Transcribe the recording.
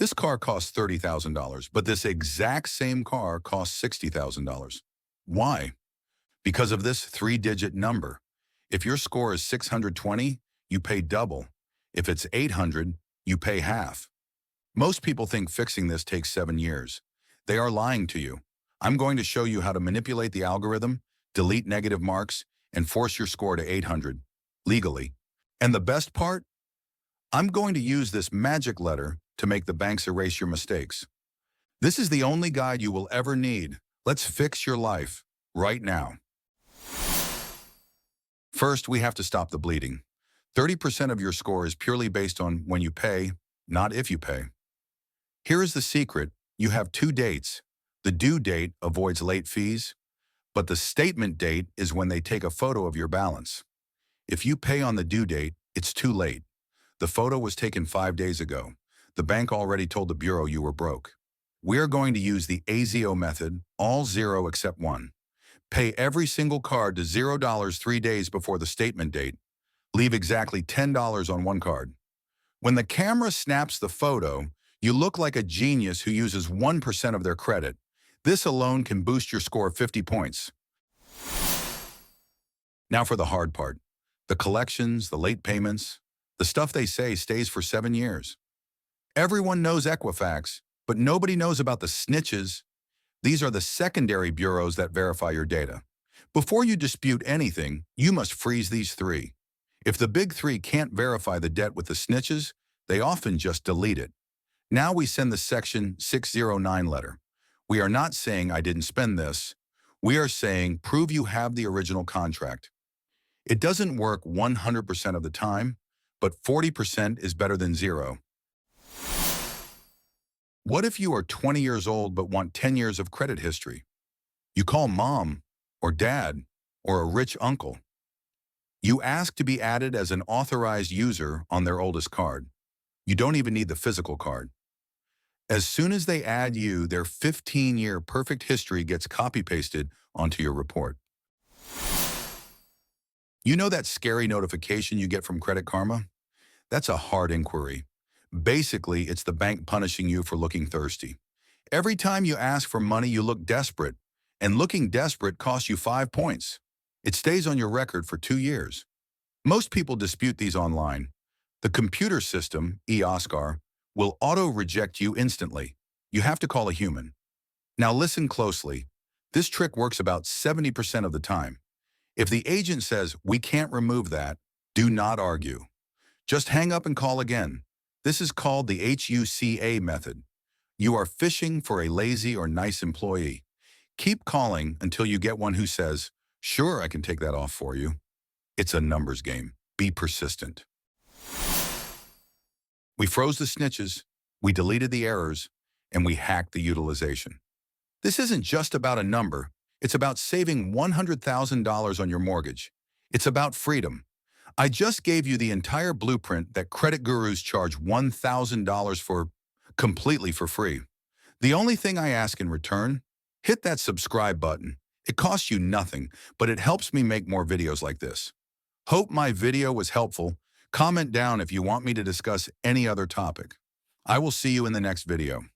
This car costs $30,000, but this exact same car costs $60,000. Why? Because of this three-digit number. If your score is 620, you pay double. If it's 800, you pay half. Most people think fixing this takes 7 years. They are lying to you. I'm going to show you how to manipulate the algorithm, delete negative marks, and force your score to 800, legally. And the best part? I'm going to use this magic letter to make the banks erase your mistakes. This is the only guide you will ever need. Let's fix your life right now. First, we have to stop the bleeding. 30% of your score is purely based on when you pay, not if you pay. Here is the secret. You have 2 dates. The due date avoids late fees, but the statement date is when they take a photo of your balance. If you pay on the due date, it's too late. The photo was taken 5 days ago. The bank already told the bureau you were broke. We are going to use the AZO method, all zero except one. Pay every single card to $0 3 days before the statement date. Leave exactly $10 on one card. When the camera snaps the photo, you look like a genius who uses 1% of their credit. This alone can boost your score 50 points. Now for the hard part. The collections, the late payments, the stuff they say stays for 7 years. Everyone knows Equifax, but nobody knows about the snitches. These are the secondary bureaus that verify your data. Before you dispute anything, you must freeze these 3. If the big 3 can't verify the debt with the snitches, they often just delete it. Now we send the Section 609 letter. We are not saying I didn't spend this. We are saying prove you have the original contract. It doesn't work 100% of the time, but 40% is better than 0. What if you are 20 years old but want 10 years of credit history? You call mom or dad or a rich uncle. You ask to be added as an authorized user on their oldest card. You don't even need the physical card. As soon as they add you, their 15-year perfect history gets copy-pasted onto your report. You know that scary notification you get from Credit Karma? That's a hard inquiry. Basically, it's the bank punishing you for looking thirsty. Every time you ask for money, you look desperate, and looking desperate costs you 5 points. It stays on your record for 2 years. Most people dispute these online. The computer system, eOscar, will auto-reject you instantly. You have to call a human. Now listen closely. This trick works about 70% of the time. If the agent says, "We can't remove that," do not argue. Just hang up and call again. This is called the HUCA method. You are fishing for a lazy or nice employee. Keep calling until you get one who says, "Sure, I can take that off for you." It's a numbers game. Be persistent. We froze the snitches, we deleted the errors, and we hacked the utilization. This isn't just about a number. It's about saving $100,000 on your mortgage. It's about freedom. I just gave you the entire blueprint that credit gurus charge $1,000 for, completely for free. The only thing I ask in return, hit that subscribe button. It costs you nothing, but it helps me make more videos like this. Hope my video was helpful. Comment down if you want me to discuss any other topic. I will see you in the next video.